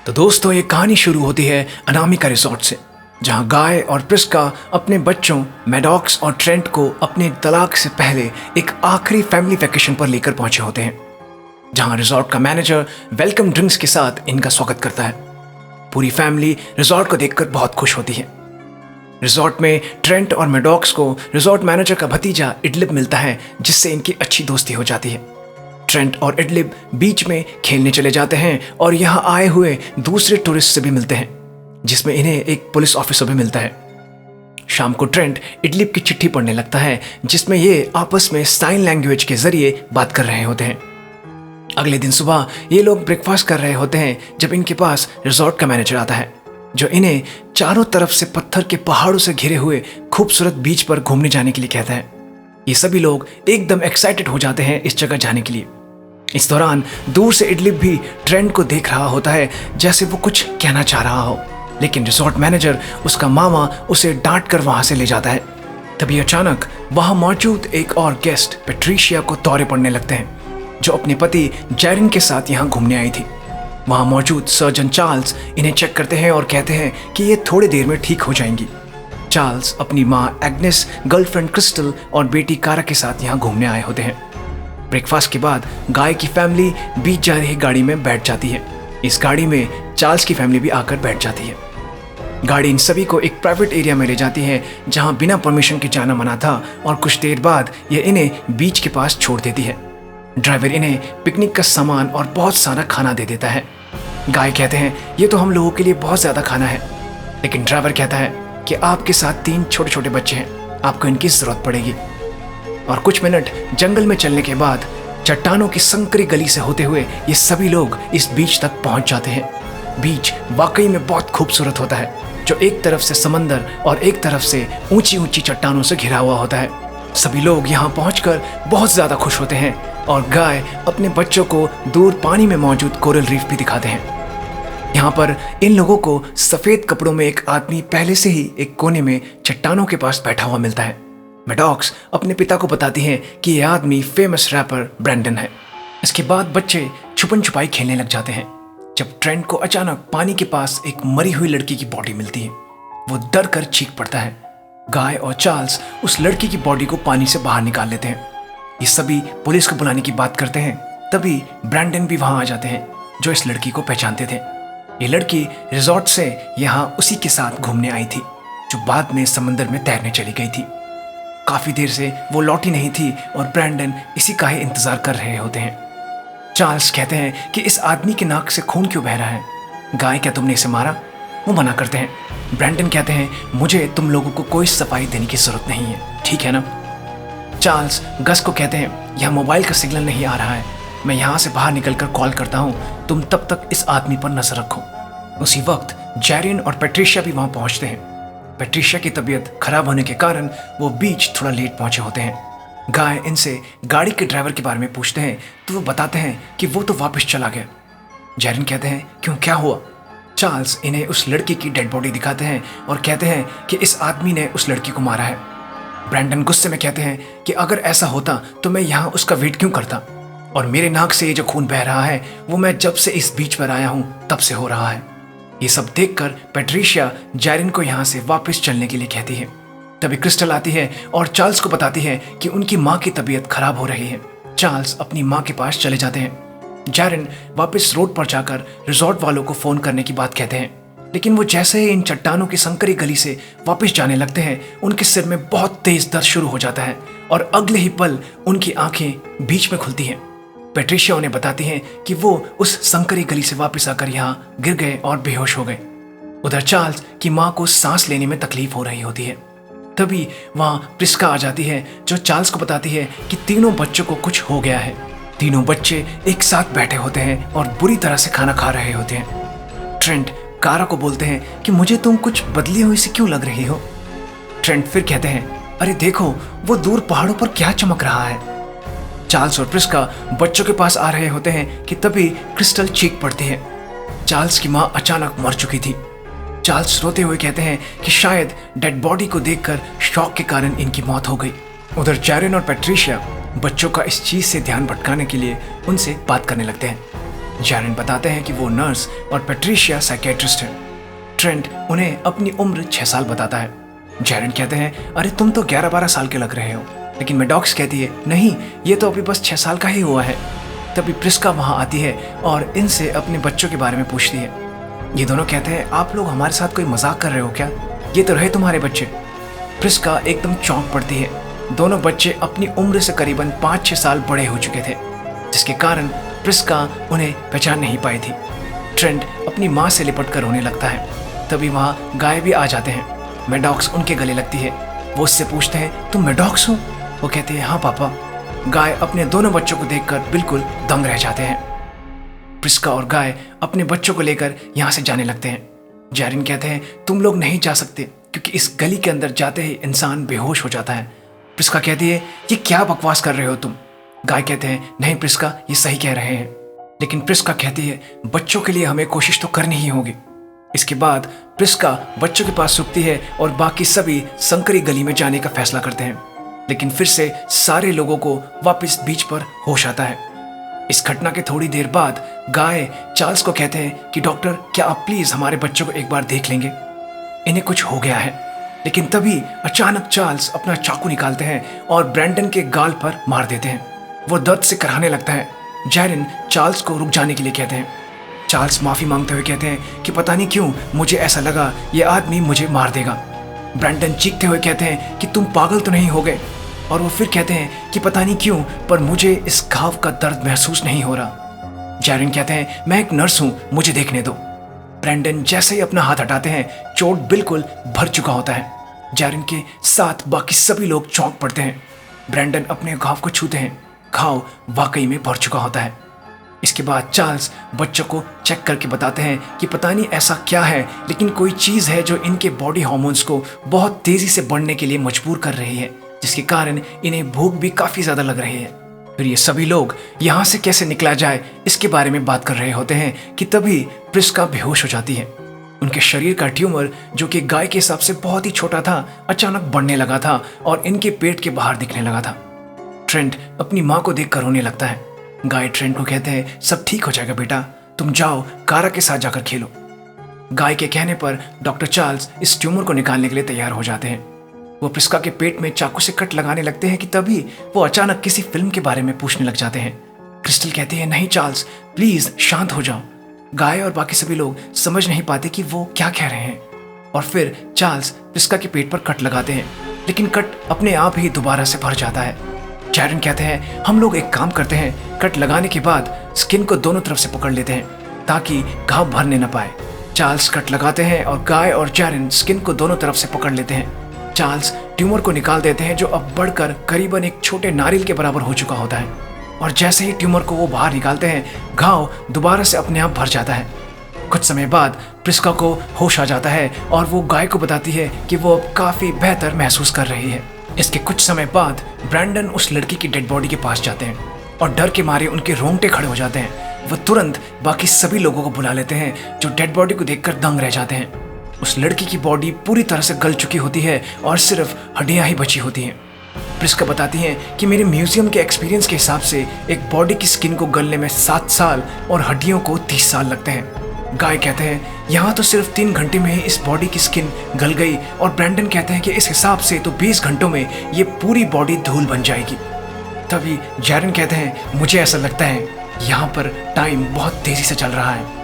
तो दोस्तों ये कहानी शुरू होती है अनामिका रिजॉर्ट से, जहां गाय और प्रिस्का अपने बच्चों मैडॉक्स और ट्रेंट को अपने तलाक से पहले एक आखिरी फैमिली वैकेशन पर लेकर पहुंचे होते हैं, जहां रिजॉर्ट का मैनेजर वेलकम ड्रिंक्स के साथ इनका स्वागत करता है। पूरी फैमिली रिजॉर्ट को देखकर बहुत खुश होती है। रिजॉर्ट में ट्रेंट और मैडॉक्स को रिजॉर्ट मैनेजर का भतीजा इडलिब मिलता है, जिससे इनकी अच्छी दोस्ती हो जाती है। ट्रेंट और इडलिब बीच में खेलने चले जाते हैं और यहाँ आए हुए दूसरे टूरिस्ट से भी मिलते हैं, जिसमें इन्हें एक पुलिस ऑफिसर भी मिलता है। शाम को ट्रेंट इडलिब की चिट्ठी पढ़ने लगता है, जिसमें ये आपस में साइन लैंग्वेज के जरिए बात कर रहे होते हैं। अगले दिन सुबह ये लोग ब्रेकफास्ट कर रहे होते हैं जब इनके पास रिजॉर्ट का मैनेजर आता है, जो इन्हें चारों तरफ से पत्थर के पहाड़ों से घिरे हुए खूबसूरत बीच पर घूमने जाने के लिए कहता है। ये सभी लोग एकदम एक्साइटेड हो जाते हैं इस जगह जाने के लिए। इस दौरान दूर से इडलिब भी ट्रेंट को देख रहा होता है, जैसे वो कुछ कहना चाह रहा हो, लेकिन रिजॉर्ट मैनेजर उसका मामा उसे डांट कर वहां से ले जाता है। तभी अचानक वहां मौजूद एक और गेस्ट पैट्रिशिया को दौरे पड़ने लगते हैं, जो अपने पति जैरिन के साथ यहाँ घूमने आई थी। वहां मौजूद सर्जन चार्ल्स इन्हें चेक करते हैं और कहते हैं कि ये थोड़ी देर में ठीक हो जाएंगी। चार्ल्स अपनी माँ एग्नेस, गर्लफ्रेंड क्रिस्टल और बेटी कारा के साथ यहाँ घूमने आए होते हैं। ब्रेकफास्ट के बाद गाय की फैमिली बीच जा रही गाड़ी में बैठ जाती है। इस गाड़ी में चार्ल्स की फैमिली भी आकर बैठ जाती है। गाड़ी इन सभी को एक प्राइवेट एरिया में ले जाती है, जहां बिना परमिशन के जाना मना था, और कुछ देर बाद यह इन्हें बीच के पास छोड़ देती है। ड्राइवर इन्हें पिकनिक का सामान और बहुत सारा खाना दे देता है। गाय कहते हैं ये तो हम लोगों के लिए बहुत ज़्यादा खाना है, लेकिन ड्राइवर कहता है कि आपके साथ 3 छोटे छोटे बच्चे हैं, आपको इनकी ज़रूरत पड़ेगी। और कुछ मिनट जंगल में चलने के बाद चट्टानों की संकरी गली से होते हुए ये सभी लोग इस बीच तक पहुंच जाते हैं। बीच वाकई में बहुत खूबसूरत होता है, जो एक तरफ से समंदर और एक तरफ से ऊंची ऊंची चट्टानों से घिरा हुआ होता है। सभी लोग यहाँ पहुंचकर बहुत ज़्यादा खुश होते हैं और गाय अपने बच्चों को दूर पानी में मौजूद कोरल रीफ भी दिखाते हैं। यहाँ पर इन लोगों को सफ़ेद कपड़ों में एक आदमी पहले से ही एक कोने में चट्टानों के पास बैठा हुआ मिलता है। मैडॉक्स अपने पिता को बताती हैं कि यह आदमी फेमस रैपर ब्रैंडन है। इसके बाद बच्चे छुपन छुपाई खेलने लग जाते हैं, जब ट्रेंट को अचानक पानी के पास एक मरी हुई लड़की की बॉडी मिलती है। वो डर कर चीख पड़ता है। गाय और चार्ल्स उस लड़की की बॉडी को पानी से बाहर निकाल लेते हैं। ये सभी पुलिस को बुलाने की बात करते हैं। तभी ब्रैंडन भी वहां आ जाते हैं, जो इस लड़की को पहचानते थे। ये लड़की रिजॉर्ट से यहाँ उसी के साथ घूमने आई थी, जो बाद में समंदर में तैरने चली गई थी। काफ़ी देर से वो लौटी नहीं थी और ब्रैंडन इसी का ही इंतज़ार कर रहे होते हैं। चार्ल्स कहते हैं कि इस आदमी के नाक से खून क्यों बह रहा है? गाय, क्या तुमने इसे मारा? वो मना करते हैं। ब्रैंडन कहते हैं मुझे तुम लोगों को कोई सफाई देने की ज़रूरत नहीं है, ठीक है ना? चार्ल्स गस को कहते हैं यह मोबाइल का सिग्नल नहीं आ रहा है, मैं यहाँ से बाहर निकल कर कॉल करता हूँ, तुम तब तक इस आदमी पर नजर रखो। उसी वक्त जैरिन और पैट्रिशिया भी वहाँ पहुँचते हैं। पैट्रिशिया की तबीयत खराब होने के कारण वो बीच थोड़ा लेट पहुंचे होते हैं। गाय इनसे गाड़ी के ड्राइवर के बारे में पूछते हैं, तो वो बताते हैं कि वो तो वापस चला गया। जैरिन कहते हैं क्यों, क्या हुआ? चार्ल्स इन्हें उस लड़की की डेड बॉडी दिखाते हैं और कहते हैं कि इस आदमी ने उस लड़की को मारा है। ब्रैंडन गुस्से में कहते हैं कि अगर ऐसा होता तो मैं यहाँ उसका वेट क्यों करता, और मेरे नाक से ये जो खून बह रहा है वो मैं जब से इस बीच पर आया हूँ तब से हो रहा है। ये सब देखकर पैट्रिशिया जैरिन को यहाँ से वापस चलने के लिए कहती है। तभी क्रिस्टल आती है और चार्ल्स को बताती है कि उनकी माँ की तबीयत खराब हो रही है। चार्ल्स अपनी माँ के पास चले जाते हैं। जैरिन वापस रोड पर जाकर रिजॉर्ट वालों को फ़ोन करने की बात कहते हैं, लेकिन वो जैसे ही इन चट्टानों की संकरी गली से वापस जाने लगते हैं, उनके सिर में बहुत तेज दर्द शुरू हो जाता है और अगले ही पल उनकी आंखें बीच में खुलती हैं। पैट्रिशिया उन्हें बताती हैं कि वो उस संकरी गली से वापस आकर यहाँ गिर गए और बेहोश हो गए। उधर चार्ल्स की माँ को सांस लेने में तकलीफ हो रही होती है। तभी वहाँ प्रिस्का आ जाती है, जो चार्ल्स को बताती है कि तीनों बच्चों को कुछ हो गया है। तीनों बच्चे एक साथ बैठे होते हैं और बुरी तरह से खाना खा रहे होते हैं। ट्रेंट कारा को बोलते हैं कि मुझे तुम कुछ बदली हुई सी क्यों लग रही हो? ट्रेंट फिर कहते हैं अरे देखो, वो दूर पहाड़ों पर क्या चमक रहा है। चार्ल्स और प्रिस्का बच्चों के पास आ रहे होते हैं कि तभी क्रिस्टल चीख पड़ती है। चार्ल्स की माँ अचानक मर चुकी थी। चार्ल्स रोते हुए कहते हैं कि शायद डेड बॉडी को देखकर शॉक के कारण इनकी मौत हो गई। उधर जैरिन और पैट्रिशिया बच्चों का इस चीज़ से ध्यान भटकाने के लिए उनसे बात करने लगते हैं। जैरन बताते हैं कि वो नर्स और पेट्रिशिया साइकेट्रिस्ट हैं। ट्रेंट उन्हें अपनी उम्र 6 साल बताता है। जैरन कहते हैं, अरे तुम तो 11-12 साल के लग रहे हो। लेकिन मैडॉक्स कहती है, नहीं, ये तो अभी बस 6 साल का ही हुआ है। तभी प्रिस्का वहाँ आती है और इनसे अपने बच्चों के बारे में पूछती है। ये दोनों कहते हैं, आप लोग हमारे साथ कोई मजाक कर रहे हो क्या? ये तो रहे तुम्हारे बच्चे। प्रिस्का एकदम चौंक पड़ती है। दोनों बच्चे अपनी उम्र से करीबन 5-6 साल बड़े हो चुके थे, जिसके कारण प्रिस्का उन्हें पहचान नहीं पाई थी। ट्रेंट अपनी माँ से लिपट कर रोने लगता है। तभी वहाँ गाय भी आ जाते हैं। मैडॉक्स उनके गले लगती है। वो उससे पूछते हैं, तुम मैडॉक्स हो? वो कहती है, हाँ पापा। गाय अपने दोनों बच्चों को देखकर बिल्कुल दंग रह जाते हैं। प्रिस्का और गाय अपने बच्चों को लेकर यहाँ से जाने लगते हैं। जैरन कहते हैं, तुम लोग नहीं जा सकते क्योंकि इस गली के अंदर जाते ही इंसान बेहोश हो जाता है। प्रिस्का कहती है, ये क्या बकवास कर रहे हो तुम? गाय कहते हैं, नहीं प्रिस्का, ये सही कह रहे हैं। लेकिन प्रिस्का कहती है, बच्चों के लिए हमें कोशिश तो करनी ही होगी। इसके बाद प्रिस्का बच्चों के पास रुकती है और बाकी सभी संकरी गली में जाने का फैसला करते हैं। लेकिन फिर से सारे लोगों को वापस बीच पर होश आता है। इस घटना के थोड़ी देर बाद गाय चार्ल्स को कहते हैं कि डॉक्टर, क्या आप प्लीज हमारे बच्चों को एक बार देख लेंगे? इन्हें कुछ हो गया है। लेकिन तभी अचानक चार्ल्स अपना चाकू निकालते हैं और ब्रैंडन के गाल पर मार देते हैं। वो दर्द से कराहने लगता है। जैरन चार्ल्स को रुक जाने के लिए कहते हैं। चार्ल्स माफी मांगते हुए कहते हैं कि पता नहीं क्यों मुझे ऐसा लगा ये आदमी मुझे मार देगा। ब्रैंडन चीखते हुए कहते हैं कि तुम पागल तो नहीं हो गए? और वो फिर कहते हैं कि पता नहीं क्यों पर मुझे इस घाव का दर्द महसूस नहीं हो रहा। जैरन कहते हैं, मैं एक नर्स हूं, मुझे देखने दो। ब्रैंडन जैसे ही अपना हाथ हटाते हैं, चोट बिल्कुल भर चुका होता है। जैरन के साथ बाकी सभी लोग चौंक पड़ते हैं। ब्रैंडन अपने घाव को छूते हैं। घाव वाकई में भर चुका होता है। इसके बाद चार्ल्स बच्चों को चेक करके बताते हैं कि पता नहीं ऐसा क्या है, लेकिन कोई चीज़ है जो इनके बॉडी हार्मोन्स को बहुत तेज़ी से बढ़ने के लिए मजबूर कर रही है, जिसके कारण इन्हें भूख भी काफ़ी ज़्यादा लग रही है। फिर ये सभी लोग यहाँ से कैसे निकला जाए इसके बारे में बात कर रहे होते हैं कि तभी प्रिस्का बेहोश हो जाती है। उनके शरीर का ट्यूमर, जो कि गाय के हिसाब से बहुत ही छोटा था, अचानक बढ़ने लगा था और इनके पेट के बाहर दिखने लगा था। ट्रेंट अपनी माँ को देखकर रोने लगता है। गाय ट्रेंट को कहते हैं, सब ठीक हो जाएगा बेटा, तुम जाओ कारा के साथ जाकर खेलो। गाय के कहने पर डॉक्टर चार्ल्स इस ट्यूमर को निकालने के लिए तैयार हो जाते हैं। वो प्रिस्का के पेट में चाकू से कट लगाने लगते हैं कि तभी वो अचानक किसी फिल्म के बारे में पूछने लग जाते हैं। क्रिस्टल कहती है, नहीं चार्ल्स, प्लीज शांत हो जाओ। गाय और बाकी सभी लोग समझ नहीं पाते कि वो क्या कह रहे हैं। और फिर चार्ल्स प्रिस्का के पेट पर कट लगाते हैं, लेकिन कट अपने आप ही दोबारा से भर जाता है। जैरन कहते हैं, हम लोग एक काम करते हैं, कट लगाने के बाद स्किन को दोनों तरफ से पकड़ लेते हैं ताकि घाव भरने न पाए। चार्ल्स कट लगाते हैं और गाय और जैरन स्किन को दोनों तरफ से पकड़ लेते हैं। चार्ल्स ट्यूमर को निकाल देते हैं, जो अब बढ़कर करीबन एक छोटे नारियल के बराबर हो चुका होता है। और जैसे ही ट्यूमर को वो बाहर निकालते हैं, घाव दोबारा से अपने आप भर जाता है। कुछ समय बाद प्रिस्का को होश आ जाता है और वो गाय को बताती है कि वो अब काफ़ी बेहतर महसूस कर रही है। इसके कुछ समय बाद ब्रैंडन उस लड़की की डेड बॉडी के पास जाते हैं और डर के मारे उनके रोंगटे खड़े हो जाते हैं। वो तुरंत बाकी सभी लोगों को बुला लेते हैं, जो डेड बॉडी को देखकर दंग रह जाते हैं। उस लड़की की बॉडी पूरी तरह से गल चुकी होती है और सिर्फ हड्डियां ही बची होती हैं। प्रिस्का बताती हैं कि मेरे म्यूजियम के एक्सपीरियंस के हिसाब से एक बॉडी की स्किन को गलने में 7 साल और हड्डियों को 30 साल लगते हैं। गाय कहते हैं, यहाँ तो सिर्फ 3 घंटे में ही इस बॉडी की स्किन गल गई। और ब्रैंडन कहते हैं कि इस हिसाब से तो 20 घंटों में ये पूरी बॉडी धूल बन जाएगी। तभी जैरन कहते हैं, मुझे ऐसा लगता है यहाँ पर टाइम बहुत तेजी से चल रहा है।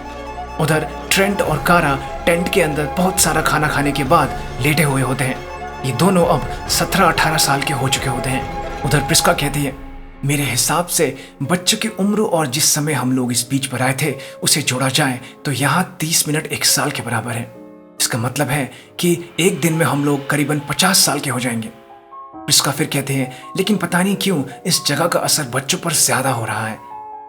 उधर ट्रेंट और कारा टेंट के अंदर बहुत सारा खाना खाने के बाद लेटे हुए होते हैं। ये दोनों अब 17-18 साल के हो चुके होते हैं। उधर प्रिस्का कहती है, मेरे हिसाब से बच्चों की उम्र और जिस समय हम लोग इस बीच पर आए थे उसे जोड़ा जाए तो यहाँ 30 मिनट 1 साल के बराबर है। इसका मतलब है कि एक दिन में हम लोग करीबन 50 साल के हो जाएंगे। प्रिस्का फिर कहते हैं, लेकिन पता नहीं क्यों इस जगह का असर बच्चों पर ज्यादा हो रहा है।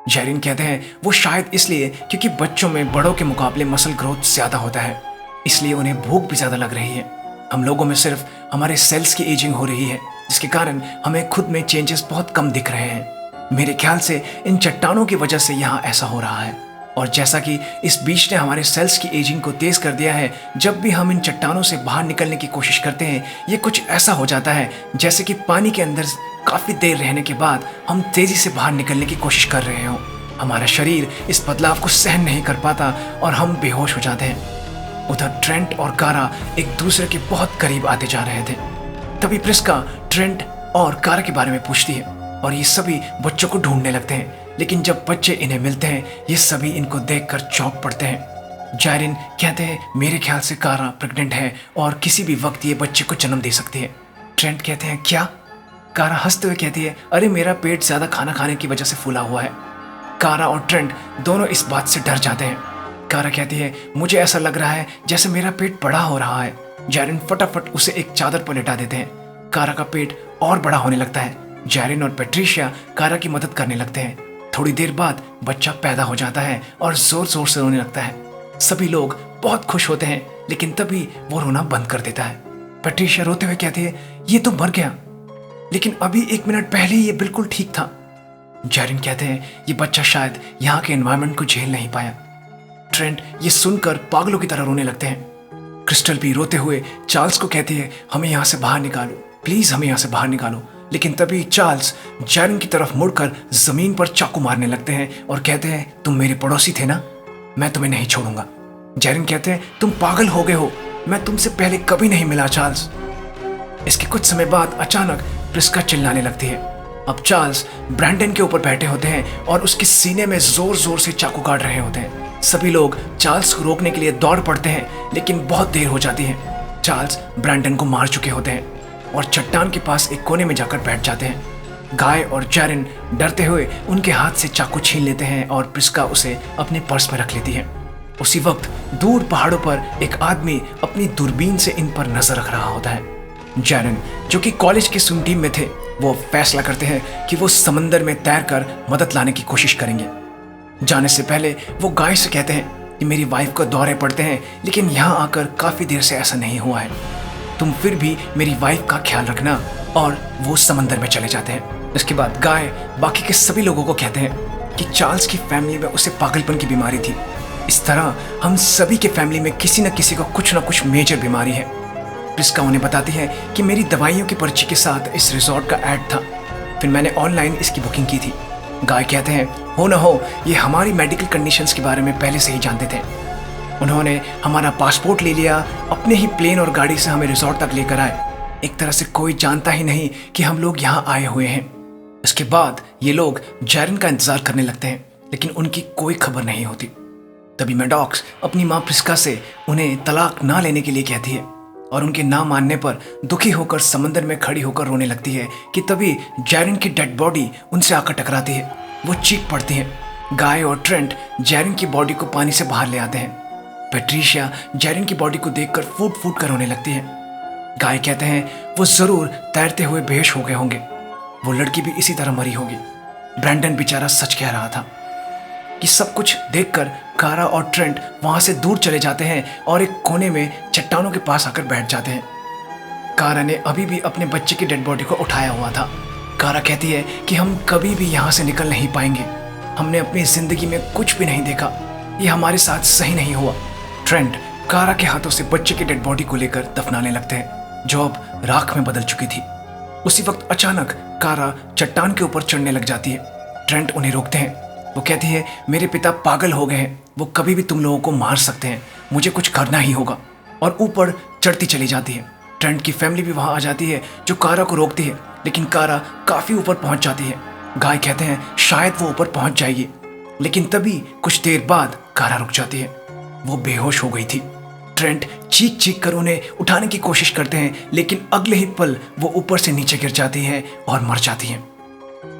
जैरिन कहते हैं, वो शायद इसलिए क्योंकि बच्चों में बड़ों के मुकाबले मसल ग्रोथ ज्यादा होता है, इसलिए उन्हें भूख भी ज्यादा लग रही है। हम लोगों में सिर्फ हमारे सेल्स की एजिंग हो रही है, जिसके कारण हमें खुद में चेंजेस बहुत कम दिख रहे हैं। मेरे ख्याल से इन चट्टानों की वजह से यहाँ ऐसा हो रहा है। और जैसा कि इस बीच ने हमारे सेल्स की एजिंग को तेज कर दिया है, जब भी हम इन चट्टानों से बाहर निकलने की कोशिश करते हैं, ये कुछ ऐसा हो जाता है जैसे कि पानी के अंदर काफी देर रहने के बाद हम तेजी से बाहर निकलने की कोशिश कर रहे हो। हमारा शरीर इस बदलाव को सहन नहीं कर पाता और हम बेहोश हो जाते हैं। उधर ट्रेंट और कारा एक दूसरे के बहुत करीब आते जा रहे थे। तभी प्रिस्का ट्रेंट और कारा के बारे में पूछती है और ये सभी बच्चों को ढूंढने लगते हैं। लेकिन जब बच्चे इन्हें मिलते हैं, ये सभी इनको देखकर चौंक पड़ते हैं। जायरिन कहते हैं, मेरे ख्याल से कारा प्रेग्नेंट है और किसी भी वक्त ये बच्चे को जन्म दे सकती है। ट्रेंट कहते हैं, क्या? कारा हंसते हुए कहती है, अरे मेरा पेट ज़्यादा खाना खाने की वजह से फूला हुआ है। कारा और ट्रेंट दोनों इस बात से डर जाते हैं। कारा कहती है, मुझे ऐसा लग रहा है जैसे मेरा पेट बड़ा हो रहा है। जायरिन फटाफट उसे एक चादर पर लेटा देते हैं। कारा का पेट और बड़ा होने लगता है। जायरिन और पेट्रिशिया कारा की मदद करने लगते हैं। थोड़ी देर बाद बच्चा पैदा हो जाता है और जोर जोर से रोने लगता है। सभी लोग बहुत खुश होते हैं, लेकिन तभी वो रोना बंद कर देता है। पेट्रिशिया रोते हुए कहती है, ये तो मर गया, लेकिन अभी 1 मिनट पहले ये बिल्कुल ठीक था। जायरिन कहते हैं, ये बच्चा शायद यहाँ के एनवायरनमेंट को झेल नहीं पाया। ट्रेंट ये सुनकर पागलों की तरह रोने लगते हैं। क्रिस्टल भी रोते हुए चार्ल्स को कहती है, हमें यहाँ से बाहर निकालो, प्लीज हमें यहाँ से बाहर निकालो। लेकिन तभी चार्ल्स जायरिन की तरफ मुड़कर जमीन पर चाकू मारने लगते हैं और कहते हैं, तुम मेरे पड़ोसी थे ना, मैं तुम्हें नहीं छोड़ूंगा। जायरिन कहते हैं, तुम पागल हो गए हो, मैं तुमसे पहले कभी नहीं मिला चार्ल्स। इसके कुछ समय बाद अचानक प्रिस्का चिल्लाने लगती है। अब चार्ल्स ब्रैंडन के ऊपर बैठे होते हैं और उसके सीने में जोर जोर से चाकू काट रहे होते हैं। सभी लोग चार्ल्स को रोकने के लिए दौड़ पड़ते हैं, लेकिन बहुत देर हो जाती है। चार्ल्स ब्रैंडन को मार चुके होते हैं और चट्टान के पास एक कोने में जाकर बैठ जाते हैं। गाय और जायरिन डरते हुए उनके हाथ से चाकू छीन लेते हैं और प्रिस्का उसे अपने पर्स में रख लेती है। उसी वक्त दूर पहाड़ों पर एक आदमी अपनी दूरबीन से इन पर नजर रख रहा होता है। जायरिन, जो कि कॉलेज की स्विम टीम में थे, वो फैसला करते हैं कि वो समंदर में तैरकर मदद लाने की कोशिश करेंगे। जाने से पहले वो गाय से कहते हैं कि मेरी वाइफ को दौरे पड़ते हैं, लेकिन यहाँ आकर काफ़ी देर से ऐसा नहीं हुआ है, तुम फिर भी मेरी वाइफ का ख्याल रखना। और वो समंदर में चले जाते हैं। इसके बाद गाय बाकी के सभी लोगों को कहते हैं कि चार्ल्स की फैमिली में उसे पागलपन की बीमारी थी। इस तरह हम सभी के फैमिली में किसी न किसी को कुछ ना कुछ मेजर बीमारी है। प्रिस्का उन्हें बताती है कि मेरी दवाइयों की पर्ची के साथ इस रिजॉर्ट का ऐड था, फिर मैंने ऑनलाइन इसकी बुकिंग की थी। गाय कहते हैं, हो ना हो ये हमारी मेडिकल कंडीशंस के बारे में पहले से ही जानते थे। उन्होंने हमारा पासपोर्ट ले लिया, अपने ही प्लेन और गाड़ी से हमें रिजॉर्ट तक लेकर आए। एक तरह से कोई जानता ही नहीं कि हम लोग यहाँ आए हुए हैं। इसके बाद ये लोग जायरिन का इंतजार करने लगते हैं, लेकिन उनकी कोई खबर नहीं होती। तभी मैडॉक्स अपनी माँ प्रिस्का से उन्हें तलाक ना लेने के लिए कहती है और उनके ना मानने पर दुखी होकर समंदर में खड़ी होकर रोने लगती है कि तभी जायरिन की डेड बॉडी उनसे आकर टकराती है। वो चीख पड़ती है। गाय और ट्रेंट जायरिन की बॉडी को पानी से बाहर ले आते हैं। पेट्रिशिया जायरिन की बॉडी को देखकर फूट फूट कर रोने लगती है। गाय कहते हैं, वो जरूर तैरते हुए बेहोश हो गए होंगे, वो लड़की भी इसी तरह मरी होगी। ब्रैंडन बेचारा सच कह रहा था। कि सब कुछ देखकर कारा और ट्रेंट वहां से दूर चले जाते हैं और एक कोने में चट्टानों के पास आकर बैठ जाते हैं। कारा ने अभी भी अपने बच्चे की डेड बॉडी को उठाया हुआ था। कारा कहती है कि हम कभी भी यहाँ से निकल नहीं पाएंगे, हमने अपनी जिंदगी में कुछ भी नहीं देखा, ये हमारे साथ सही नहीं हुआ। ट्रेंट कारा के हाथों से बच्चे की डेड बॉडी को लेकर दफनाने लगते हैं, जो अब राख में बदल चुकी थी। उसी वक्त अचानक कारा चट्टान के ऊपर चढ़ने लग जाती है। ट्रेंट उन्हें रोकते हैं। वो कहती है, मेरे पिता पागल हो गए हैं, वो कभी भी तुम लोगों को मार सकते हैं, मुझे कुछ करना ही होगा। और ऊपर चढ़ती चली जाती है। ट्रेंट की फैमिली भी वहां आ जाती है, जो कारा को रोकती है, लेकिन कारा काफी ऊपर पहुंच जाती है। गाय कहते हैं शायद वो ऊपर पहुंच जाएगी, लेकिन तभी कुछ देर बाद कारा रुक जाती है। वो बेहोश हो गई थी। ट्रेंट चीख चीख कर उन्हें उठाने की कोशिश करते हैं, लेकिन अगले ही पल वो ऊपर से नीचे गिर जाती है और मर जाती है।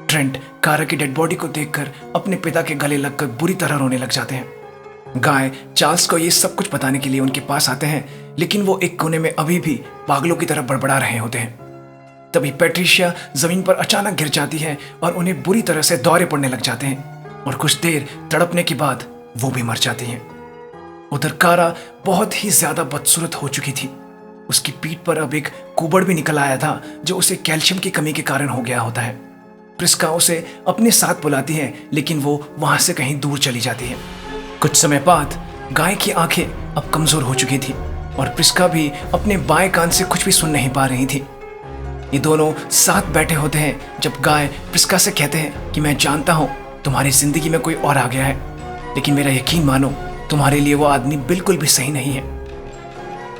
ट्रेंट कारा की डेड बॉडी को देखकर अपने पिता के गले लगकर बुरी तरह रोने लग जाते हैं। गाय चार्ल्स को ये सब कुछ बताने के लिए उनके पास आते हैं, लेकिन वो एक कोने में अभी भी पागलों की तरह बड़बड़ा रहे होते हैं। तभी पेट्रिशिया जमीन पर अचानक गिर जाती है और उन्हें बुरी तरह से दौरे पड़ने लग जाते हैं और कुछ देर तड़पने के बाद वो भी मर जाती हैं। उधर कारा बहुत ही ज्यादा बदसूरत हो चुकी थी। उसकी पीठ पर अब एक कुबड़ भी निकल आया था, जो उसे कैल्शियम की कमी के कारण हो गया होता है। प्रिस्का उसे अपने साथ बुलाती है, लेकिन वो वहां से कहीं दूर चली जाती है। कुछ समय बाद गाय की आंखें अब कमजोर हो चुकी थी और प्रिस्का भी अपने बाएं कान से कुछ भी सुन नहीं पा रही थी। ये दोनों साथ बैठे होते हैं जब गाय प्रिस्का से कहते हैं कि मैं जानता हूं तुम्हारी जिंदगी में कोई और आ गया है, लेकिन मेरा यकीन मानो, तुम्हारे लिए वो आदमी बिल्कुल भी सही नहीं है।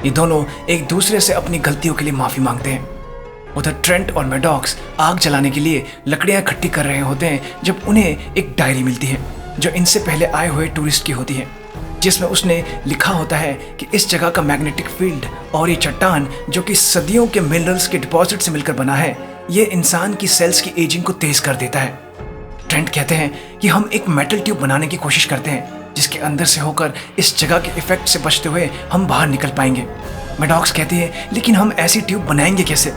ये दोनों एक दूसरे से अपनी गलतियों के लिए माफी मांगते हैं। उधर ट्रेंट और मैडॉक्स आग जलाने के लिए लकड़ियां इकट्ठी कर रहे होते हैं जब उन्हें एक डायरी मिलती है जो इनसे पहले आए हुए टूरिस्ट की होती है, जिसमें उसने लिखा होता है कि इस जगह का मैग्नेटिक फील्ड और ये चट्टान जो कि सदियों के मिनरल्स के डिपॉजिट से मिलकर बना है, ये इंसान की सेल्स की एजिंग को तेज कर देता है। ट्रेंट कहते हैं कि हम एक मेटल ट्यूब बनाने की कोशिश करते हैं जिसके अंदर से होकर इस जगह के इफेक्ट से बचते हुए हम बाहर निकल पाएंगे। मैडॉक्स कहती है, लेकिन हम ऐसी ट्यूब बनाएंगे कैसे?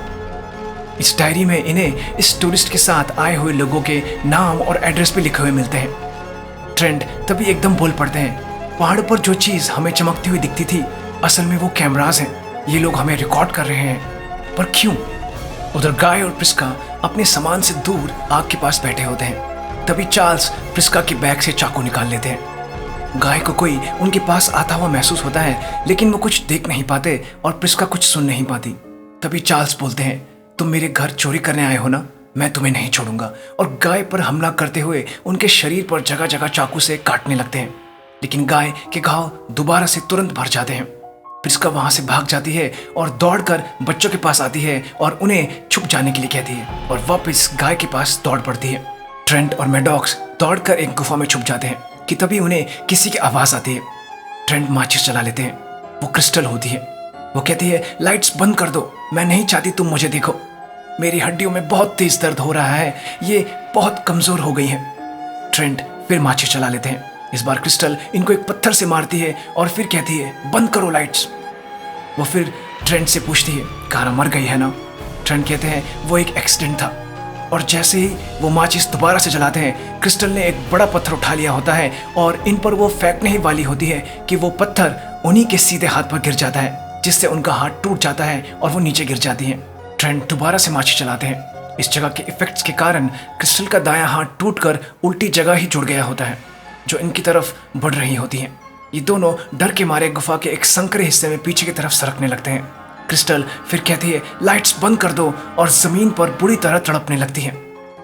इस डायरी में इन्हें इस टूरिस्ट के साथ आए हुए लोगों के नाम और एड्रेस पे लिखे हुए मिलते हैं। ट्रेंट तभी एकदम बोल पड़ते हैं, पहाड़ पर जो चीज़ हमें चमकती हुई दिखती थी असल में वो कैमरास हैं। ये लोग हमें रिकॉर्ड कर रहे हैं, पर क्यों? उधर गाय और प्रिस्का अपने सामान से दूर आग के पास बैठे होते हैं। तभी चार्ल्स प्रिस्का के बैग से चाकू निकाल लेते हैं। गाय को कोई उनके पास आता हुआ महसूस होता है, लेकिन वो कुछ देख नहीं पाते और प्रिस्का कुछ सुन नहीं पाती। तभी चार्ल्स बोलते हैं, तुम मेरे घर चोरी करने आए हो ना, मैं तुम्हें नहीं छोड़ूंगा। और गाय पर हमला करते हुए उनके शरीर पर जगह जगह चाकू से काटने लगते हैं, लेकिन गाय के घाव दोबारा से तुरंत भर जाते हैं। प्रिस्का वहां से भाग जाती है और दौड़कर बच्चों के पास आती है और उन्हें छुप जाने के लिए कहती है और वापस गाय के पास दौड़ पड़ती है। ट्रेंट और मैडॉक्स दौड़कर एक गुफा में छुप जाते हैं कि तभी उन्हें किसी की आवाज़ आती है। ट्रेंट माचिस चला लेते हैं, वो क्रिस्टल होती है। वो कहती है, लाइट्स बंद कर दो, मैं नहीं चाहती तुम मुझे देखो। मेरी हड्डियों में बहुत तेज दर्द हो रहा है, ये बहुत कमज़ोर हो गई हैं। ट्रेंट फिर माचिस चला लेते हैं। इस बार क्रिस्टल इनको एक पत्थर से मारती है और फिर कहती है, बंद करो लाइट्स। वो फिर ट्रेंट से पूछती है, कारा मर गई है ना? ट्रेंट कहते हैं, वो एक एक्सीडेंट था। और जैसे ही वो माचिस दोबारा से जलाते हैं, क्रिस्टल ने एक बड़ा पत्थर उठा लिया होता है और इन पर वो फेंकने ही वाली होती है कि वो पत्थर उन्हीं के सीधे हाथ पर गिर जाता है, जिससे उनका हाथ टूट जाता है और वो नीचे गिर जाती हैं। ट्रेंट दोबारा से माचिस चलाते हैं। इस जगह के इफेक्ट्स के कारण क्रिस्टल का दायां हाथ टूटकर उल्टी जगह ही जुड़ गया होता है जो इनकी तरफ बढ़ रही होती हैं। ये दोनों डर के मारे गुफा के एक संकरे हिस्से में पीछे की तरफ सरकने लगते हैं। क्रिस्टल फिर कहती है, लाइट्स बंद कर दो, और जमीन पर बुरी तरह तड़पने लगती है।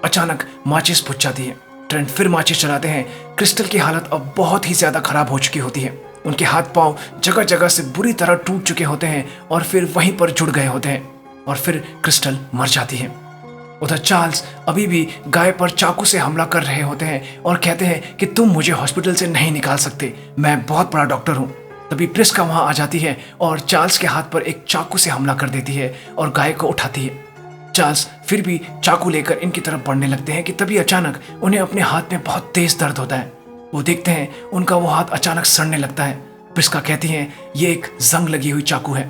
अचानक माचिस बुझ जाती है। ट्रेंट फिर माचिस चलाते हैं। क्रिस्टल की हालत अब बहुत ही ज्यादा खराब हो चुकी होती है। उनके हाथ पांव जगह जगह से बुरी तरह टूट चुके होते हैं और फिर वहीं पर जुड़ गए होते हैं और फिर क्रिस्टल मर जाती है। उधर चार्ल्स अभी भी गाय पर चाकू से हमला कर रहे होते हैं और कहते हैं कि तुम मुझे हॉस्पिटल से नहीं निकाल सकते, मैं बहुत बड़ा डॉक्टर हूँ। तभी प्रिस्का वहां आ जाती है और चार्ल्स के हाथ पर एक चाकू से हमला कर देती है और गाय को उठाती है। चार्ल्स फिर भी चाकू लेकर इनकी तरफ बढ़ने लगते हैं कि तभी अचानक उन्हें अपने हाथ में बहुत तेज दर्द होता है। वो देखते हैं उनका वो हाथ अचानक सड़ने लगता है। प्रिस्का कहती है, ये एक जंग लगी हुई चाकू है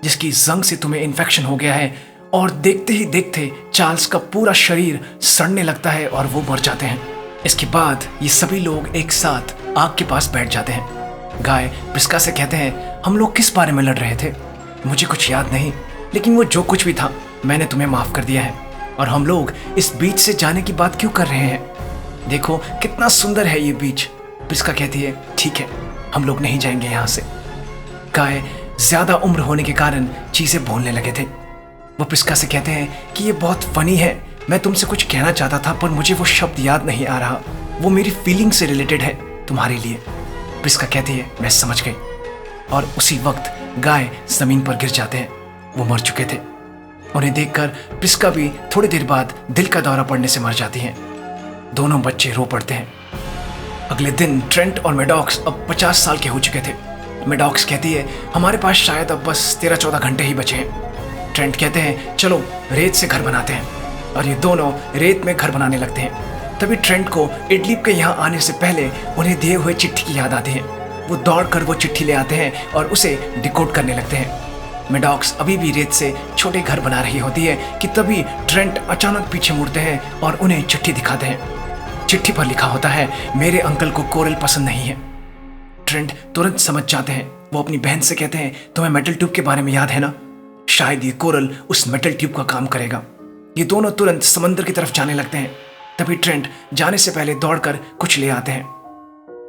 जिसकी जंग से तुम्हें इन्फेक्शन हो गया है। और देखते ही देखते चार्ल्स का पूरा शरीर सड़ने लगता है और वो मर जाते हैं। इसके बाद ये सभी लोग एक साथ आग के पास बैठ जाते हैं। गाय प्रिस्का से कहते हैं, हम लोग किस बारे में लड़ रहे थे? मुझे कुछ याद नहीं, लेकिन वो जो कुछ भी था मैंने तुम्हें माफ कर दिया है। और हम लोग इस बीच से जाने की बात क्यों कर रहे हैं? देखो कितना सुंदर है ये बीच। प्रिस्का कहती है, ठीक है, हम लोग नहीं जाएंगे यहाँ से। गाय ज्यादा उम्र होने के कारण चीजें भूलने लगे थे। वो प्रिस्का से कहते हैं कि ये बहुत फनी है, मैं तुमसे कुछ कहना चाहता था पर मुझे वो शब्द याद नहीं आ रहा, वो मेरी फीलिंग से रिलेटेड है तुम्हारे लिए। प्रिस्का कहती है, मैं समझ गई। और उसी वक्त गाय जमीन पर गिर जाते हैं। वो मर चुके थे। उन्हें देखकर प्रिस्का भी थोड़ी देर बाद दिल का दौरा पड़ने से मर जाती हैं। दोनों बच्चे रो पड़ते हैं। अगले दिन ट्रेंट और मैडॉक्स अब 50 साल के हो चुके थे। मैडॉक्स कहती है, हमारे पास शायद अब बस 13-14 घंटे ही बचे हैं। ट्रेंट कहते हैं, चलो रेत से घर बनाते हैं। और ये दोनों रेत में घर बनाने लगते हैं। तभी ट्रेंट को इडलिप के यहाँ आने से पहले उन्हें दिए हुए चिट्ठी की याद आती है। वो दौड़कर वो चिट्ठी ले आते हैं और उसे डिकोड करने लगते हैं। मैडॉक्स अभी भी रेत से छोटे घर बना रही होती है कि तभी ट्रेंट अचानक पीछे मुड़ते हैं और उन्हें चिट्ठी दिखाते हैं। चिट्ठी पर लिखा होता है, मेरे अंकल को कोरल पसंद नहीं है। ट्रेंट तुरंत समझ जाते हैं। वो अपनी बहन से कहते हैं, तुम्हें मेटल ट्यूब के बारे में याद है ना? शायद ये कोरल उस मेटल ट्यूब का काम करेगा। ये दोनों तुरंत समंदर की तरफ जाने लगते हैं। तभी ट्रेंट जाने से पहले दौड़कर कुछ ले आते हैं।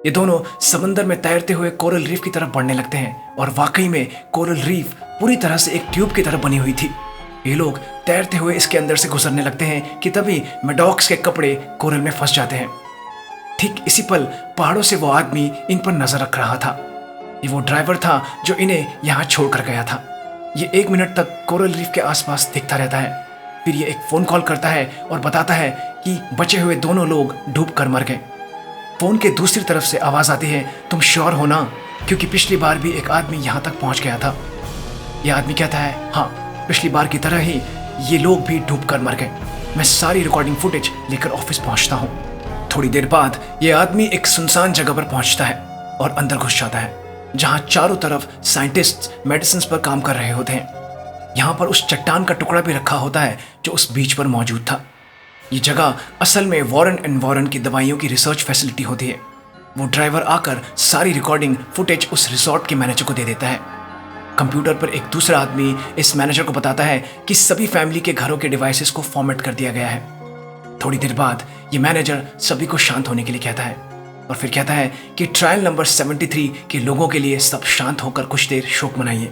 ये दोनों समंदर में तैरते हुए कोरल रीफ की तरफ बढ़ने लगते हैं और वाकई में कोरल रीफ पूरी तरह से एक ट्यूब की तरह बनी हुई थी। ये लोग तैरते हुए इसके अंदर से गुजरने लगते हैं कि तभी मैडॉक्स के कपड़े कोरल में फंस जाते हैं। ठीक इसी पल पहाड़ों से वो आदमी इन पर नजर रख रहा था। ये वो ड्राइवर था जो इन्हें यहाँ छोड़कर गया था। ये 1 मिनट तक कोरल रीफ के आसपास दिखता रहता है। फिर ये एक फ़ोन कॉल करता है और बताता है कि बचे हुए दोनों लोग डूब कर मर गए। फ़ोन के दूसरी तरफ से आवाज़ आती है, तुम श्योर हो ना, क्योंकि पिछली बार भी एक आदमी यहाँ तक पहुँच गया था। यह आदमी कहता है, हाँ, पिछली बार की तरह ही ये लोग भी डूब कर मर गए। मैं सारी रिकॉर्डिंग फुटेज लेकर ऑफिस पहुँचता हूँ। थोड़ी देर बाद ये आदमी एक सुनसान जगह पर पहुँचता है और अंदर घुस जाता है, जहाँ चारों तरफ साइंटिस्ट मेडिसिन पर काम कर रहे होते हैं। यहाँ पर उस चट्टान का टुकड़ा भी रखा होता है जो उस बीच पर मौजूद था। ये जगह असल में वॉरेन एंड वॉरेन की दवाइयों की रिसर्च फैसिलिटी होती है। वो ड्राइवर आकर सारी रिकॉर्डिंग फुटेज उस रिसोर्ट के मैनेजर को दे देता है। कंप्यूटर पर एक दूसरा आदमी इस मैनेजर को बताता है कि सभी फैमिली के घरों के डिवाइसेस को फॉर्मेट कर दिया गया है। थोड़ी देर बाद ये मैनेजर सभी को शांत होने के लिए कहता है और फिर कहता है कि ट्रायल नंबर 73 के लोगों के लिए सब शांत होकर कुछ देर शोक मनाइए।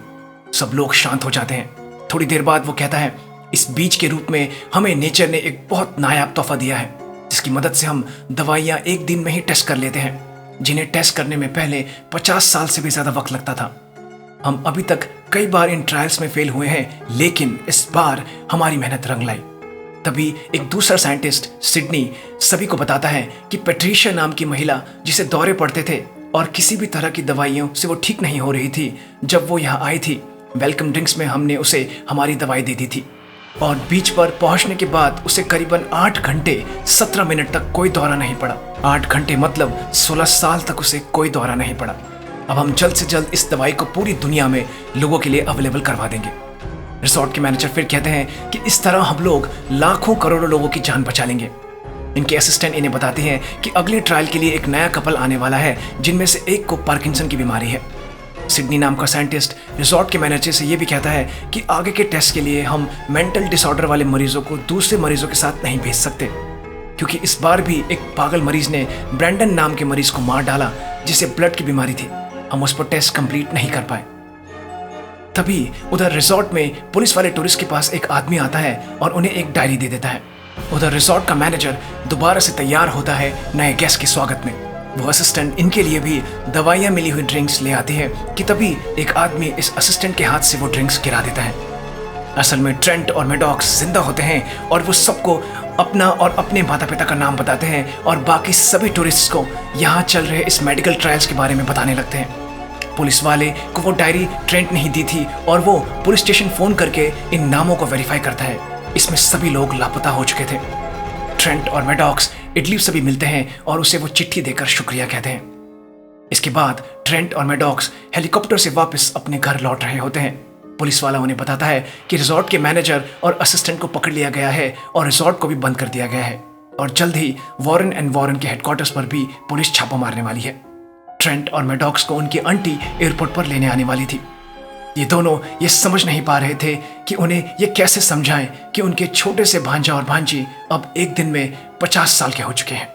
सब लोग शांत हो जाते हैं। थोड़ी देर बाद वो कहता है, इस बीज के रूप में हमें नेचर ने एक बहुत नायाब तोहफा दिया है, जिसकी मदद से हम दवाइयाँ 1 दिन में ही टेस्ट कर लेते हैं, जिन्हें टेस्ट करने में पहले 50 साल से भी ज़्यादा वक्त लगता था। हम अभी तक कई बार इन ट्रायल्स में फेल हुए हैं, लेकिन इस बार हमारी मेहनत रंग लाई। तभी एक दूसरा साइंटिस्ट सिडनी सभी को बताता है कि पैट्रिशिया नाम की महिला जिसे दौरे पड़ते थे और किसी भी तरह की दवाइयों से वो ठीक नहीं हो रही थी, जब वो यहाँ आई थी, वेलकम ड्रिंक्स में हमने उसे हमारी दवाई दे दी थी और बीच पर पहुंचने के बाद उसे करीबन 8 घंटे 17 मिनट तक कोई दौरा नहीं पड़ा। 8 घंटे मतलब 16 साल तक उसे कोई दौरा नहीं पड़ा। अब हम जल्द से जल्द इस दवाई को पूरी दुनिया में लोगों के लिए अवेलेबल करवा देंगे। रिसोर्ट के मैनेजर फिर कहते हैं कि इस तरह हम लोग लाखों करोड़ों लोगों की जान बचा लेंगे। इनके असिस्टेंट इन्हें बताते हैं कि अगले ट्रायल के लिए एक नया कपल आने वाला है, जिनमें से एक को पार्किंसन की बीमारी है। सिडनी नाम का साइंटिस्ट रिसोर्ट के मैनेजर से ये भी कहता है कि आगे के टेस्ट के लिए हम मेंटल डिसऑर्डर वाले मरीजों को दूसरे मरीजों के साथ नहीं भेज सकते, क्योंकि इस बार भी एक पागल मरीज ने ब्रैंडन नाम के मरीज को मार डाला, जिसे ब्लड की बीमारी थी। हम उस पर टेस्ट कंप्लीट नहीं कर पाए। तभी उधर रिसोर्ट में पुलिस वाले टूरिस्ट के पास एक आदमी आता है और उन्हें एक डायरी दे देता है। उधर रिसोर्ट का मैनेजर दोबारा से तैयार होता है नए गेस्ट के स्वागत में। वो असिस्टेंट इनके लिए भी दवाइयाँ मिली हुई ड्रिंक्स ले आती है कि तभी एक आदमी इस असिस्टेंट के हाथ से वो ड्रिंक्स गिरा देता है। असल में ट्रेंट और मैडॉक्स जिंदा होते हैं और वो सबको अपना और अपने माता पिता का नाम बताते हैं और बाकी सभी टूरिस्ट को यहाँ चल रहे इस मेडिकल ट्रायल्स के बारे में बताने लगते हैं। पुलिस वाले को वो डायरी ट्रेंट नहीं दी थी और वो पुलिस स्टेशन फ़ोन करके इन नामों को वेरीफाई करता है। इसमें सभी लोग लापता हो चुके थे। ट्रेंट और मैडॉक्स इटली से भी मिलते हैं और उसे वो चिट्ठी देकर शुक्रिया कहते हैं। इसके बाद ट्रेंट और मैडॉक्स हेलीकॉप्टर से वापस अपने घर लौट रहे होते हैं। पुलिस वाला उन्हें बताता है कि रिसोर्ट के मैनेजर और असिस्टेंट को पकड़ लिया गया है और रिसोर्ट को भी बंद कर दिया गया है और जल्द ही वॉरेन एंड वॉरेन के हेडक्वार्टर्स पर भी पुलिस छापा मारने वाली है। ट्रेंट और मैडॉक्स को उनकी आंटी एयरपोर्ट पर लेने आने वाली थी। ये दोनों ये समझ नहीं पा रहे थे कि उन्हें ये कैसे समझाएं कि उनके छोटे से भांजा और भांजी अब एक दिन में 50 साल के हो चुके हैं।